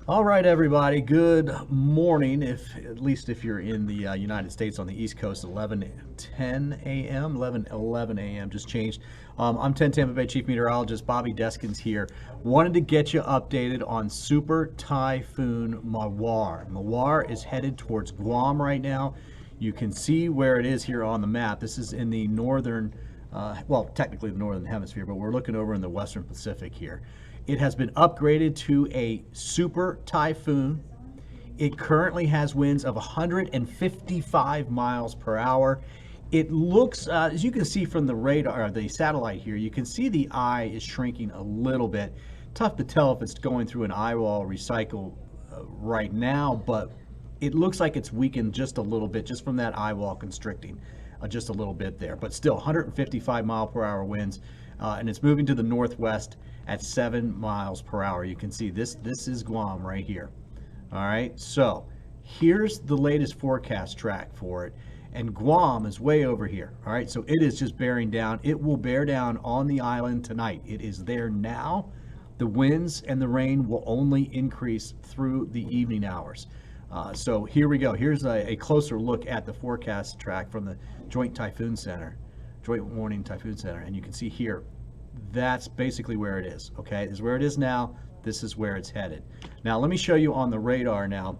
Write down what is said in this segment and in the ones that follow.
All right, everybody. Good morning. At least if you're in the United States on the East Coast, 11:10 a.m., 11:11 a.m. just changed. I'm 10 Tampa Bay Chief Meteorologist Bobby Deskins here. Wanted to get you updated on Super Typhoon Mawar. Mawar is headed towards Guam right now. You can see where it is here on the map. This is in the northern, well, technically the northern hemisphere, but we're looking over in the western Pacific here. It has been upgraded to a super typhoon. It currently has winds of 155 miles per hour. It looks, as you can see from the radar, the satellite here, you can see the eye is shrinking a little bit. Tough to tell if it's going through an eyewall recycle right now, but it looks like it's weakened just a little bit, just from that eyewall constricting just a little bit there. But still, 155 mile per hour winds, and it's moving to the northwest at 7 miles per hour. You can see this is Guam right here. All right, so here's the latest forecast track for it, and Guam is way over here. All right, so it is just bearing down. It will bear down on the island tonight. It is there now. The winds and the rain will only increase through the evening hours. So here we go. Here's a closer look at the forecast track from the Joint Warning Typhoon Center, and you can see here, that's basically where it is. Okay, this is where it is now. This is where it's headed. Now let me show you on the radar now.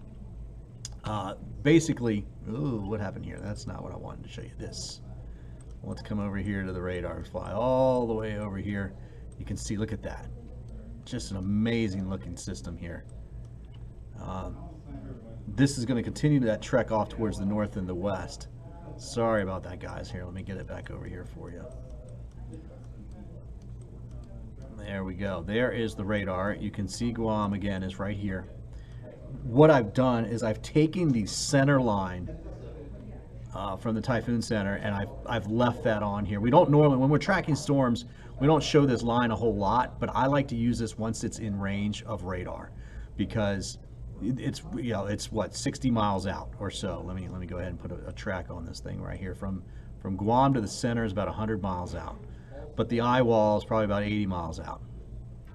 Basically, ooh, what happened here? That's not what I wanted to show you. This. Let's come over here to the radar. Fly all the way over here. You can see. Look at that. Just an amazing looking system here. This is going to continue that trek off towards the north and the west. Sorry about that, guys. Here, let me get it back over here for you. There we go. There is the radar. You can see Guam again is right here. What I've done is I've taken the center line from the Typhoon Center, and I've left that on here. We don't normally, when we're tracking storms, we don't show this line a whole lot, but I like to use this once it's in range of radar, because it's, you know, it's what, 60 miles out or so. Let me go ahead and put a track on this thing right here. From Guam to the center is about 100 miles out, but the eye wall is probably about 80 miles out.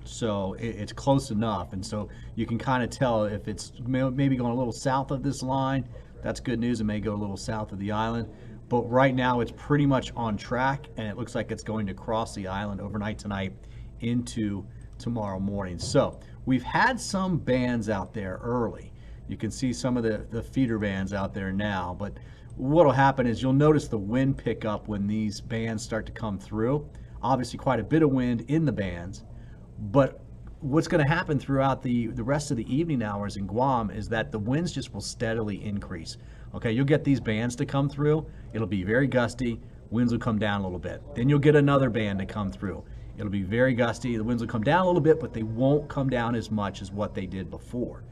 So it's close enough, and so you can kind of tell if it's maybe going a little south of this line. That's good news. It may go a little south of the island, but right now it's pretty much on track, and it looks like it's going to cross the island overnight tonight into tomorrow morning. So we've had some bands out there early. You can see some of the feeder bands out there now, but what will happen is you'll notice the wind pick up when these bands start to come through. Obviously quite a bit of wind in the bands, but what's going to happen throughout the rest of the evening hours in Guam is that the winds just will steadily increase. Okay, you'll get these bands to come through. It'll be very gusty. Winds will come down a little bit. Then you'll get another band to come through. It'll be very gusty. The winds will come down a little bit, but they won't come down as much as what they did before.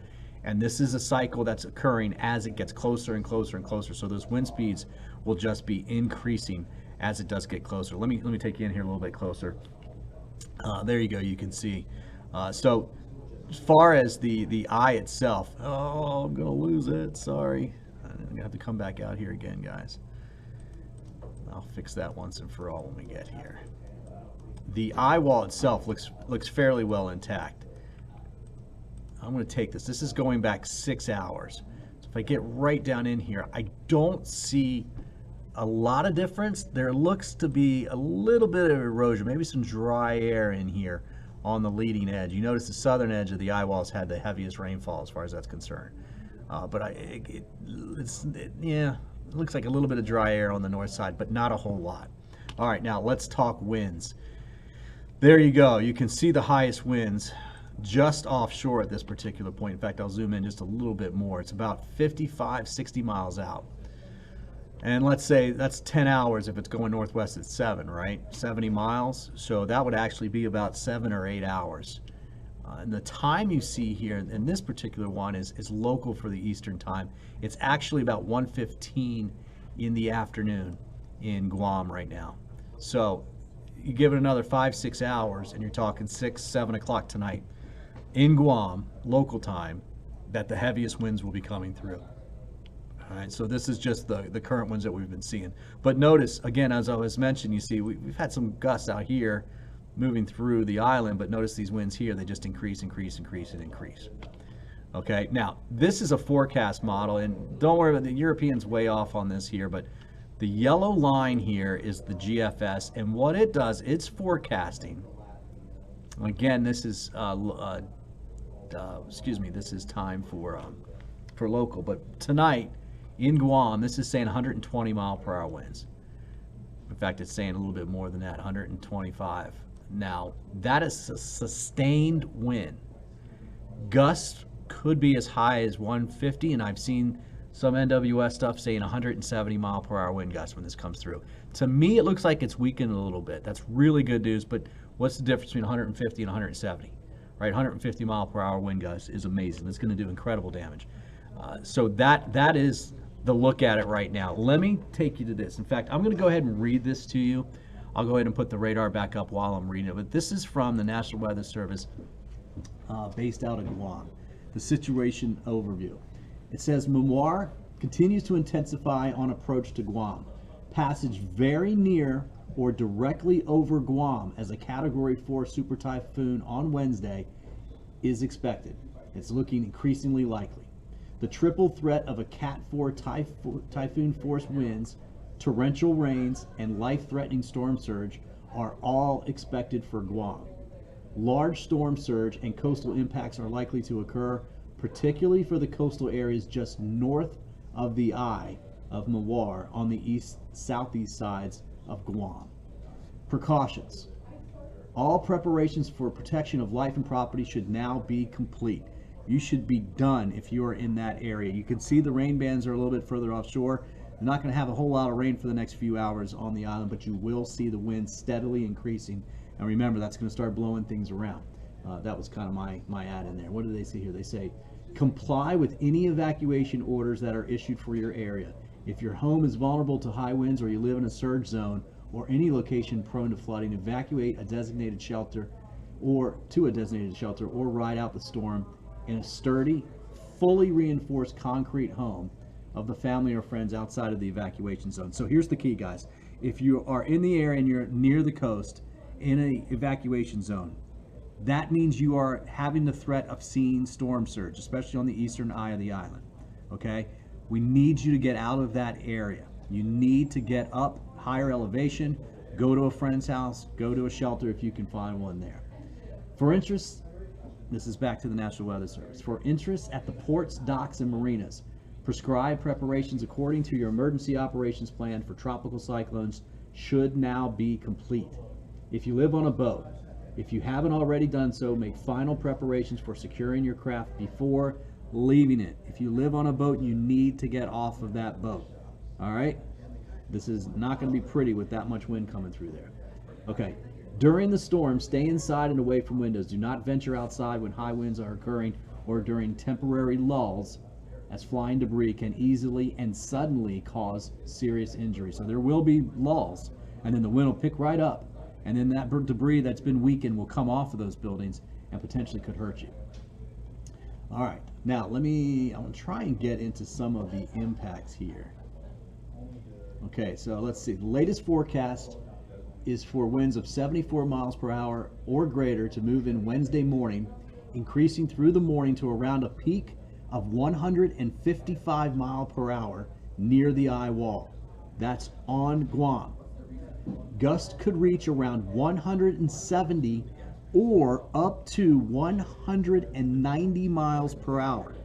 And this is a cycle that's occurring as it gets closer and closer and closer. So those wind speeds will just be increasing as it does get closer. Let me take you in here a little bit closer. There you go. You can see. So as far as the eye itself, oh, I'm gonna lose it. Sorry, I'm gonna have to come back out here again, guys. I'll fix that once and for all when we get here. The eye wall itself looks fairly well intact. I'm going to take this. This is going back 6 hours. So if I get right down in here, I don't see a lot of difference. There looks to be a little bit of erosion, maybe some dry air in here on the leading edge. You notice the southern edge of the eye walls had the heaviest rainfall as far as that's concerned. But it looks like a little bit of dry air on the north side, but not a whole lot. All right, now let's talk winds. There you go. You can see the highest winds just offshore at this particular point. In fact, I'll zoom in just a little bit more. It's about 55, 60 miles out. And let's say that's 10 hours if it's going northwest at 7, right? 70 miles. So that would actually be about 7 or 8 hours. And the time you see here in this particular one is local for the Eastern time. It's actually about 1:15 in the afternoon in Guam right now. So you give it another 5-6 hours and you're talking 6-7 o'clock tonight in Guam, local time, that the heaviest winds will be coming through. All right, so this is just the current winds that we've been seeing. But notice, again, as I was mentioning, you see we've had some gusts out here moving through the island, but notice these winds here, they just increase, increase, increase, and increase. Okay, now this is a forecast model, and don't worry about the Europeans way off on this here, but the yellow line here is the GFS, and what it does, it's forecasting. Again, this is excuse me, this is time for local, but tonight in Guam, this is saying 120 mile per hour winds. In fact, it's saying a little bit more than that, 125. Now, that is a sustained wind. Gusts could be as high as 150, and I've seen some NWS stuff saying 170 mile per hour wind gusts when this comes through. To me, it looks like it's weakened a little bit. That's really good news, but what's the difference between 150 and 170? Right, 150 mile per hour wind gusts is amazing. It's going to do incredible damage. So that is the look at it right now. Let me take you to this. In fact, I'm going to go ahead and read this to you. I'll go ahead and put the radar back up while I'm reading it. But this is from the National Weather Service based out of Guam. The situation overview. It says Mawar continues to intensify on approach to Guam. Passage very near or directly over Guam as a Category 4 super typhoon on Wednesday is expected. It's looking increasingly likely. The triple threat of a Cat 4 typhoon force winds, torrential rains, and life-threatening storm surge are all expected for Guam. Large storm surge and coastal impacts are likely to occur, particularly for the coastal areas just north of the eye of Mawar on the east-southeast sides of Guam. Precautions. All preparations for protection of life and property should now be complete. You should be done if you are in that area. You can see the rain bands are a little bit further offshore. You're not going to have a whole lot of rain for the next few hours on the island, but you will see the wind steadily increasing. And remember, that's going to start blowing things around. That was kind of my add in there. What do they say here? They say, comply with any evacuation orders that are issued for your area. If your home is vulnerable to high winds or you live in a surge zone or any location prone to flooding, evacuate a designated shelter or ride out the storm in a sturdy, fully reinforced concrete home of the family or friends outside of the evacuation zone. So here's the key, guys. If you are in the area and you're near the coast in an evacuation zone, that means you are having the threat of seeing storm surge, especially on the eastern eye of the island. Okay? We need you to get out of that area. You need to get up higher elevation, go to a friend's house, go to a shelter if you can find one there. For interest, this is back to the National Weather Service. For interest at the ports, docks, and marinas, prescribed preparations according to your emergency operations plan for tropical cyclones should now be complete. If you live on a boat, if you haven't already done so, make final preparations for securing your craft before leaving it. If you live on a boat, you need to get off of that boat. All right? This is not going to be pretty with that much wind coming through there. Okay. During the storm, stay inside and away from windows. Do not venture outside when high winds are occurring or during temporary lulls, as flying debris can easily and suddenly cause serious injury. So there will be lulls, and then the wind will pick right up, and then that debris that's been weakened will come off of those buildings and potentially could hurt you. All right, now I'm gonna try and get into some of the impacts here. Okay, so let's see. The latest forecast is for winds of 74 miles per hour or greater to move in Wednesday morning, increasing through the morning to around a peak of 155 mile per hour near the eye wall. That's on Guam. Gusts could reach around 170 or up to 190 miles per hour.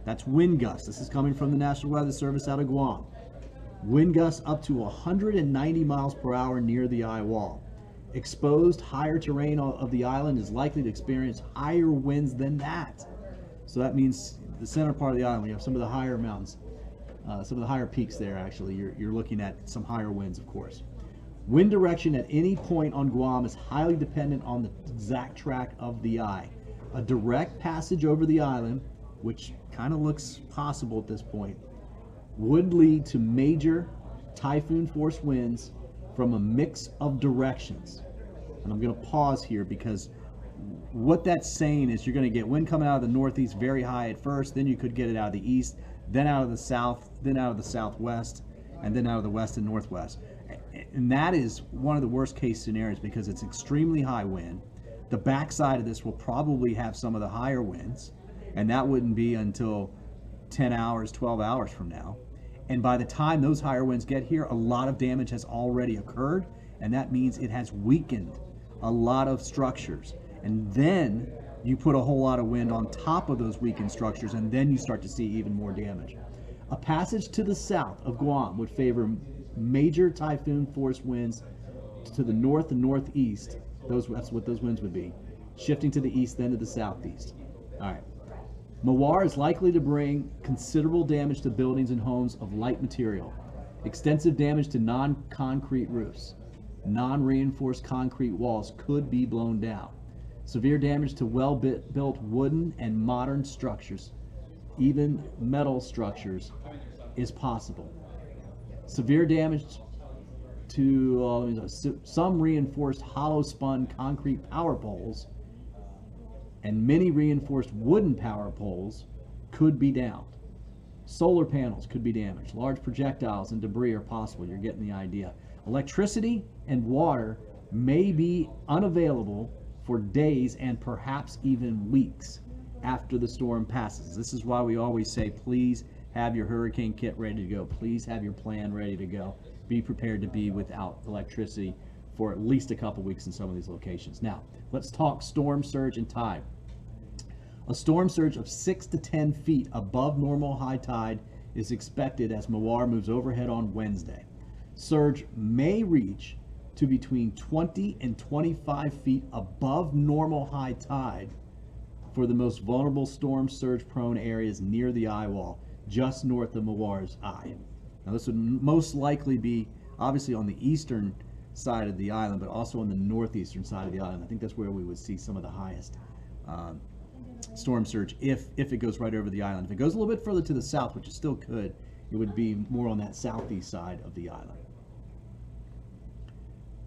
That's wind gusts. This is coming from the National Weather Service out of Guam. Wind gusts up to 190 miles per hour near the eye wall. Exposed higher terrain of the island is likely to experience higher winds than that. So that means the center part of the island, you have some of the higher mountains, some of the higher peaks there actually. You're looking at some higher winds, of course. Wind direction at any point on Guam is highly dependent on the exact track of the eye. A direct passage over the island, which kind of looks possible at this point, would lead to major typhoon force winds from a mix of directions. And I'm going to pause here because what that's saying is you're going to get wind coming out of the northeast very high at first, then you could get it out of the east, then out of the south, then out of the southwest, and then out of the west and northwest. And that is one of the worst case scenarios because it's extremely high wind. The backside of this will probably have some of the higher winds. and that wouldn't be until 10 hours, 12 hours from now. And by the time those higher winds get here, a lot of damage has already occurred, and that means it has weakened a lot of structures. And then you put a whole lot of wind on top of those weakened structures, and then you start to see even more damage. A passage to the south of Guam would favor major typhoon force winds to the north and northeast. That's what those winds would be. Shifting to the east, then to the southeast. All right. Mawar is likely to bring considerable damage to buildings and homes of light material, extensive damage to non-concrete roofs. Non-reinforced concrete walls could be blown down. Severe damage to well-built wooden and modern structures, even metal structures, is possible. Severe damage to some reinforced hollow-spun concrete power poles and many reinforced wooden power poles could be downed. Solar panels could be damaged. Large projectiles and debris are possible. You're getting the idea. Electricity and water may be unavailable for days and perhaps even weeks after the storm passes. This is why we always say, please have your hurricane kit ready to go. Please have your plan ready to go. Be prepared to be without electricity for at least a couple weeks in some of these locations. Now, let's talk storm surge and tide. A storm surge of 6 to 10 feet above normal high tide is expected as Mawar moves overhead on Wednesday. Surge may reach to between 20 and 25 feet above normal high tide for the most vulnerable storm surge prone areas near the eye wall, just north of Mawar's eye. Now this would most likely be obviously on the eastern side of the island, but also on the northeastern side of the island. I think that's where we would see some of the highest storm surge if it goes right over the island. If it goes a little bit further to the south, which it still could, it would be more on that southeast side of the island.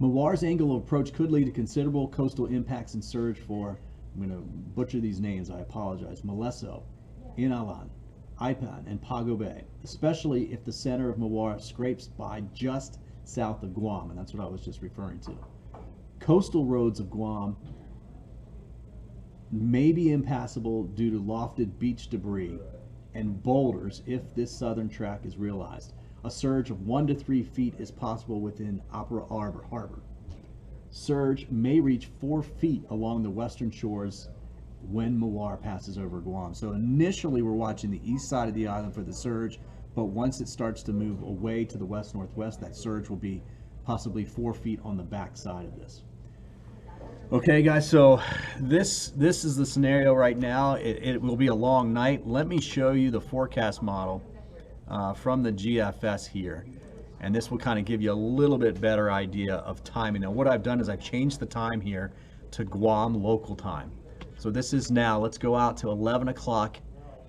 Mawar's angle of approach could lead to considerable coastal impacts and surge for, I'm going to butcher these names, I apologize, Maleso, Inalan, Ipan, and Pago Bay, especially if the center of Mawar scrapes by just south of Guam, and that's what I was just referring to. Coastal roads of Guam may be impassable due to lofted beach debris and boulders if this southern track is realized. A surge of 1 to 3 feet is possible within Opera Harbor. Surge may reach 4 feet along the western shores when Mawar passes over Guam. So initially we're watching the east side of the island for the surge, but once it starts to move away to the west-northwest, that surge will be possibly 4 feet on the back side of this. Okay guys, so this is the scenario right now. It will be a long night. Let me show you the forecast model from the GFS here, and this will kind of give you a little bit better idea of timing. Now what I've done is I've changed the time here to Guam local time. So this is now, let's go out to 11 o'clock.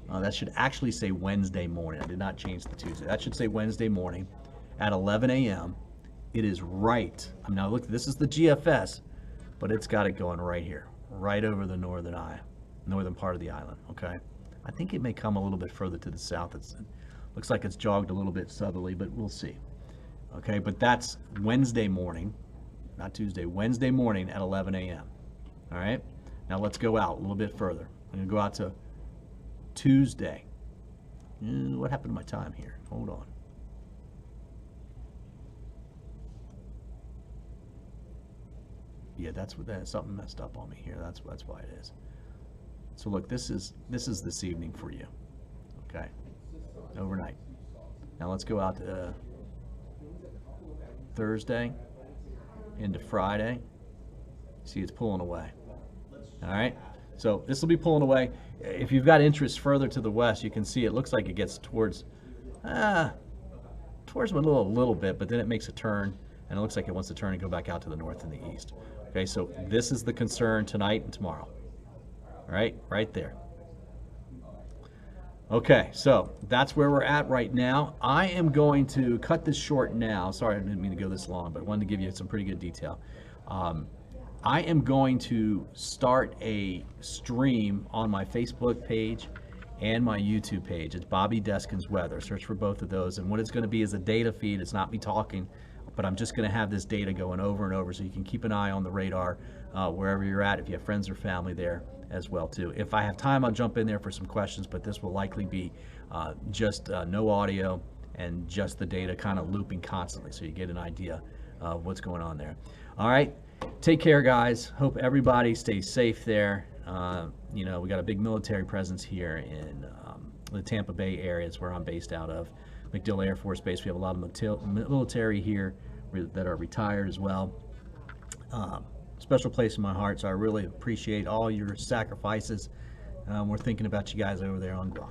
That should actually say Wednesday morning. I did not change the Tuesday. That should say Wednesday morning at 11 a.m. It is right. I mean, now look, this is the GFS, but it's got it going right here, right over the northern part of the island, okay? I think it may come a little bit further to the south. It looks like it's jogged a little bit southerly, but we'll see. Okay, but that's Wednesday morning, not Tuesday, Wednesday morning at 11 a.m. All right, now let's go out a little bit further. I'm gonna go out to Tuesday. What happened to my time here? Hold on. Yeah, that's something messed up on me here. That's why it is. So look, this is this evening for you. Okay, overnight. Now let's go out to Thursday into Friday. See, it's pulling away. All right, so this will be pulling away. If you've got interest further to the west, you can see it looks like it gets towards Manila a little bit, but then it makes a turn, and it looks like it wants to turn and go back out to the north and the east. Okay, so this is the concern tonight and tomorrow. All right there. Okay, so that's where we're at right now. I am going to cut this short now. Sorry, I didn't mean to go this long, but I wanted to give you some pretty good detail. I am going to start a stream on my Facebook page and my YouTube page. It's Bobby Deskins Weather. Search for both of those. And what it's going to be is a data feed. It's not me talking. I'll but I'm just going to have this data going over and over so you can keep an eye on the radar wherever you're at, if you have friends or family there as well too. If I have time, I'll jump in there for some questions, but this will likely be just no audio and just the data kind of looping constantly so you get an idea of what's going on there. All right, take care, guys. Hope everybody stays safe there. You know, we got a big military presence here in the Tampa Bay area. It's where I'm based out of. MacDill Air Force Base. We have a lot of military here that are retired as well. Special place in my heart, so I really appreciate all your sacrifices. We're thinking about you guys over there on Guam.